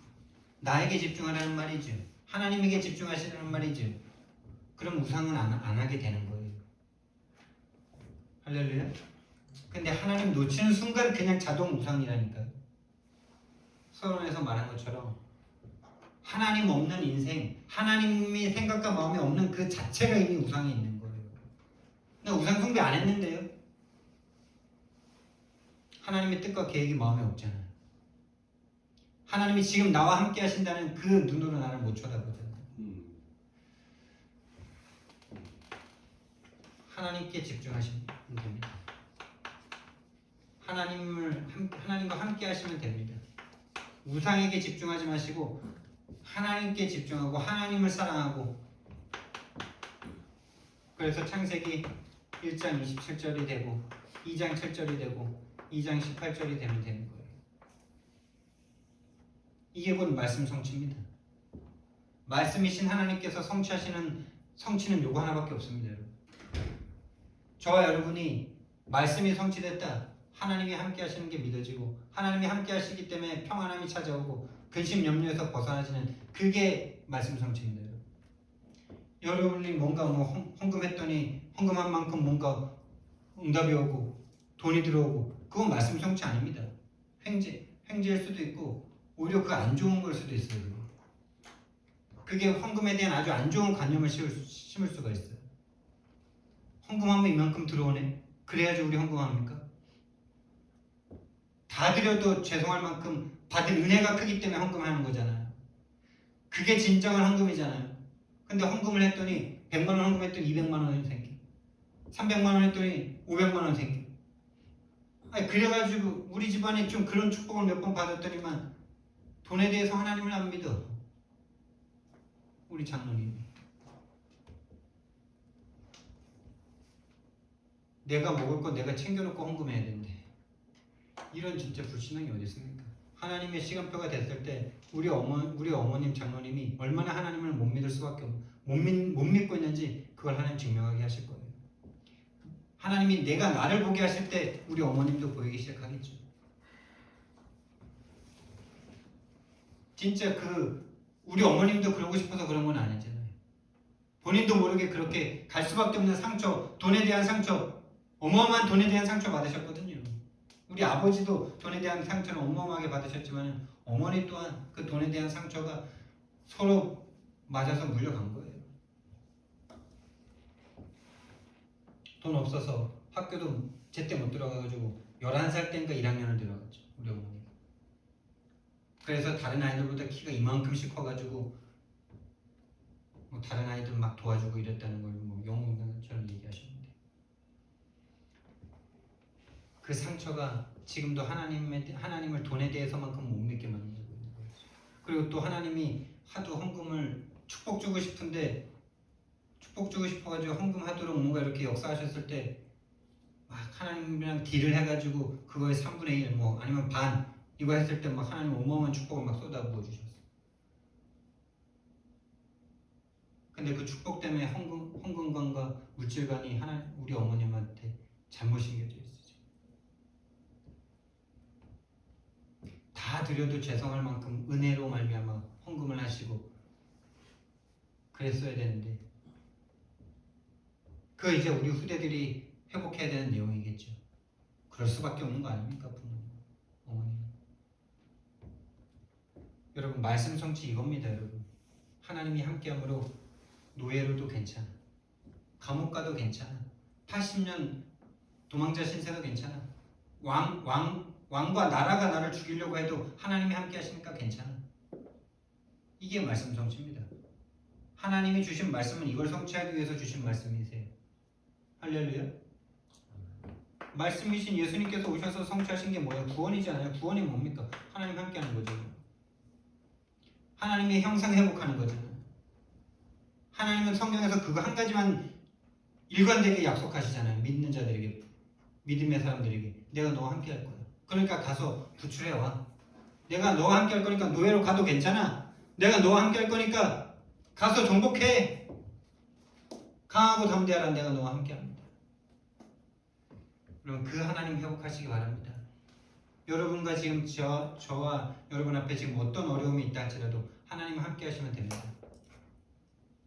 나에게 집중하라는 말이죠. 하나님에게 집중하시라는 말이죠. 그럼 우상은 안 하게 되는 거예요. 할렐루야. 근데 하나님 놓치는 순간 그냥 자동 우상이라니까요. 서론에서 말한 것처럼 하나님 없는 인생, 하나님의 생각과 마음이 없는 그 자체가 이미 우상에 있는 거예요. 나 우상 숭배 안 했는데요. 하나님의 뜻과 계획이 마음에 없잖아요. 하나님이 지금 나와 함께 하신다는 그 눈으로 나를 못 쳐다보잖아요. 하나님께 집중하시면 됩니다. 하나님과 함께 하시면 됩니다. 우상에게 집중하지 마시고 하나님께 집중하고 하나님을 사랑하고, 그래서 창세기 1장 27절이 되고 2장 7절이 되고 2장 18절이 되면 되는 거예요. 이게 곧 말씀 성취입니다. 말씀이신 하나님께서 성취는 요거 하나밖에 없습니다. 여러분. 저와 여러분이 말씀이 성취됐다, 하나님이 함께 하시는 게 믿어지고 하나님이 함께 하시기 때문에 평안함이 찾아오고 근심 염려에서 벗어나지는, 그게 말씀 성취입니다. 여러분이 뭔가 헌금했더니 헌금한 만큼 뭔가 응답이 오고 돈이 들어오고, 그건 말씀 성취 아닙니다. 횡재일 수도 있고 오히려 그 안 좋은 걸 수도 있어요. 그게 헌금에 대한 아주 안 좋은 관념을 심을 수가 있어요. 헌금하면 이만큼 들어오네, 그래야지 우리 헌금합니까? 다 드려도 죄송할 만큼 받은 은혜가 크기 때문에 헌금하는 거잖아요. 그게 진정한 헌금이잖아요. 근데 헌금을 했더니 100만 원 헌금했더니 200만 원이 생기, 300만 원 했더니 500만 원 생기. 아니, 그래가지고 우리 집안에 좀 그런 축복을 몇 번 받았더니만 돈에 대해서 하나님을 안 믿어. 우리 장로님이. 내가 먹을 거 내가 챙겨놓고 헌금해야 되는데, 이런 진짜 불신앙이 어디 있습니까? 하나님의 시간표가 됐을 때 우리 어머님 장로님이 얼마나 하나님을 못 믿을 수밖에 못 믿고 있는지 그걸 하나님 증명하게 하실 거예요. 하나님이 내가 나를 보게 하실 때 우리 어머님도 보이기 시작하겠죠. 진짜 우리 어머님도 그러고 싶어서 그런 건 아니잖아요. 본인도 모르게 그렇게 갈 수밖에 없는 상처, 돈에 대한 상처, 어마어마한 돈에 대한 상처 받으셨거든요. 우리 아버지도 돈에 대한 상처를 어마어마하게 받으셨지만 어머니 또한 그 돈에 대한 상처가 서로 맞아서 물려간 거예요. 돈 없어서 학교도 제때 못 들어가가지고 11살 때인가 1학년을 들어갔죠. 우리 어머니. 그래서 다른 아이들보다 키가 이만큼씩 커가지고 뭐 다른 아이들 막 도와주고 이랬다는 걸 영웅처럼 얘기하셨는데, 그 상처가 지금도 하나님을 돈에 대해서만큼 못 믿게 만들고 있는 거예요. 그리고 또 하나님이 하도 헌금을 축복 주고 싶어가지고 헌금하도록 뭔가 이렇게 역사하셨을 때 막 하나님이랑 딜을 해가지고 그거의 3분의 1 뭐 아니면 반 이거 했을 때 막 하나님 어마어마한 축복을 막 쏟아부어 주셨어요. 근데 그 축복 때문에 헌금관과 물질관이 우리 어머님한테 잘못 심겨져 있어요. 다 드려도 죄송할 만큼 은혜로 말미암아 헌금을 하시고 그랬어야 되는데, 그 이제 우리 후대들이 회복해야 되는 내용이겠죠. 그럴 수밖에 없는 거 아닙니까, 부모님, 어머니. 여러분, 말씀 성취 이겁니다. 여러분, 하나님이 함께함으로 노예로도 괜찮아, 감옥 가도 괜찮아, 80년 도망자 신세도 괜찮아, 왕과 나라가 나를 죽이려고 해도 하나님이 함께 하시니까 괜찮아. 이게 말씀 성취입니다. 하나님이 주신 말씀은 이걸 성취하기 위해서 주신 말씀이세요. 할렐루야. 말씀이신 예수님께서 오셔서 성취하신 게 뭐예요? 구원이잖아요. 구원이 뭡니까? 하나님 함께 하는 거죠. 하나님의 형상 회복하는 거잖아요. 하나님은 성경에서 그거 한 가지만 일관되게 약속하시잖아요. 믿는 자들에게, 믿음의 사람들에게. 내가 너와 함께 할 거야. 그러니까 가서 구출해 와. 내가 너와 함께 할 거니까 노예로 가도 괜찮아. 내가 너와 함께 할 거니까 가서 정복해. 강하고 담대하라. 내가 너와 함께 합니다. 그럼 그 하나님 회복하시기 바랍니다. 여러분과 지금 저와 여러분 앞에 지금 어떤 어려움이 있다 할지라도 하나님 함께 하시면 됩니다.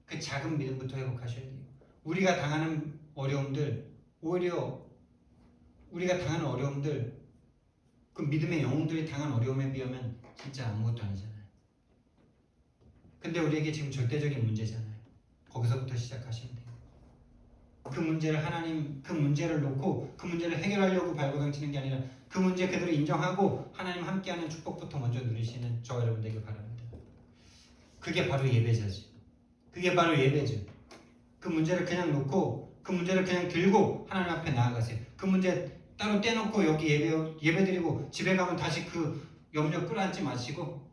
그 작은 믿음부터 회복하셔야 돼요. 우리가 당하는 어려움들, 오히려 우리가 당하는 어려움들, 그 믿음의 영웅들이 당한 어려움에 비하면 진짜 아무것도 아니잖아요. 근데 우리에게 지금 절대적인 문제잖아요. 거기서부터 시작하시면 돼요. 그 문제를 그 문제를 놓고 그 문제를 해결하려고 발버둥치는 게 아니라 그 문제 그대로 인정하고 하나님 함께하는 축복부터 먼저 누리시는 저와 여러분 되길 바랍니다. 그게 바로 예배자죠. 그게 바로 예배죠. 그 문제를 그냥 놓고 그 문제를 그냥 들고 하나님 앞에 나아가세요. 그 문제 따로 떼놓고 여기 예배드리고 집에 가면 다시 그 염려 끌어안지 마시고,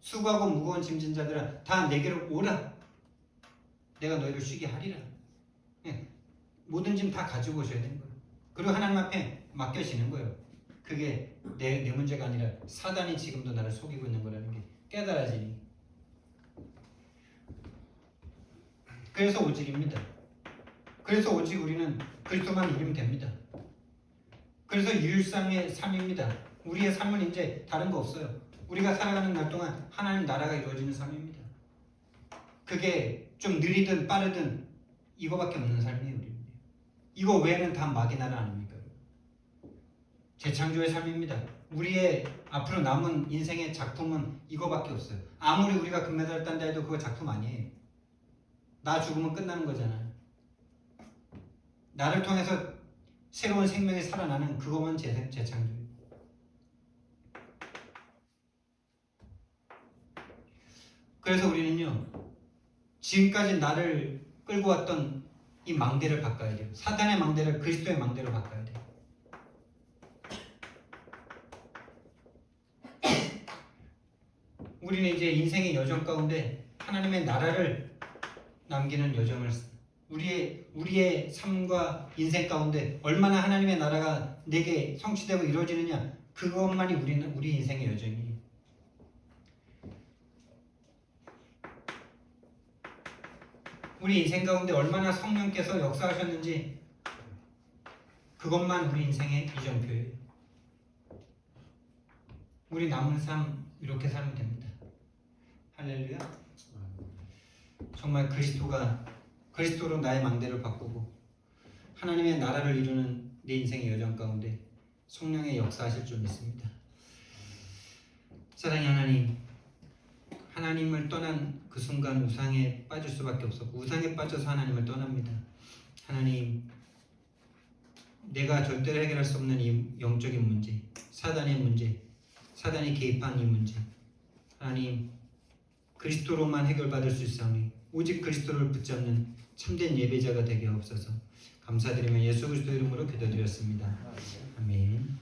수고하고 무거운 짐진 자들아 다 내게로 오라. 내가 너희를 쉬게 하리라. 모든 짐 다 가지고 오셔야 되는 거예요. 그리고 하나님 앞에 맡겨지는 거예요. 그게 내 문제가 아니라 사단이 지금도 나를 속이고 있는 거라는 게 깨달아지니. 그래서 오직입니다. 그래서 오직 우리는 그리스도만 누리면 됩니다. 그래서 유일상의 삶입니다. 우리의 삶은 이제 다른 거 없어요. 우리가 살아가는 날 동안 하나님 나라가 이루어지는 삶입니다. 그게 좀 느리든 빠르든 이거밖에 없는 삶이에요. 우리는. 이거 외에는 다 마귀 나라 아닙니까? 재창조의 삶입니다. 우리의 앞으로 남은 인생의 작품은 이거밖에 없어요. 아무리 우리가 금메달 딴다 해도 그거 작품 아니에요. 나 죽으면 끝나는 거잖아요. 나를 통해서 새로운 생명이 살아나는 그거만 재창조예요. 그래서 우리는요, 지금까지 나를 끌고 왔던 이 망대를 바꿔야 돼요. 사단의 망대를 그리스도의 망대로 바꿔야 돼요. 우리는 이제 인생의 여정 가운데 하나님의 나라를 남기는 여정을, 우리의 삶과 인생 가운데 얼마나 하나님의 나라가 내게 성취되고 이루어지느냐, 그것만이 우리 인생의 여정이에요. 우리 인생 가운데 얼마나 성령께서 역사하셨는지 그것만 우리 인생의 이정표예요. 우리 남은 삶 이렇게 살면 됩니다. 할렐루야. 정말 그리스도로 나의 망대를 바꾸고 하나님의 나라를 이루는 내 인생의 여정 가운데 성령의 역사하실 줄 믿습니다. 사랑의 하나님, 하나님을 떠난 그 순간 우상에 빠질 수밖에 없었고 우상에 빠져서 하나님을 떠납니다. 하나님, 내가 절대로 해결할 수 없는 이 영적인 문제, 사단의 문제, 사단이 개입한 이 문제, 하나님 그리스도로만 해결받을 수 있사오니 오직 그리스도를 붙잡는 참된 예배자가 되게 하옵소서. 감사드리며 예수 그리스도 이름으로 기도드렸습니다. 아멘.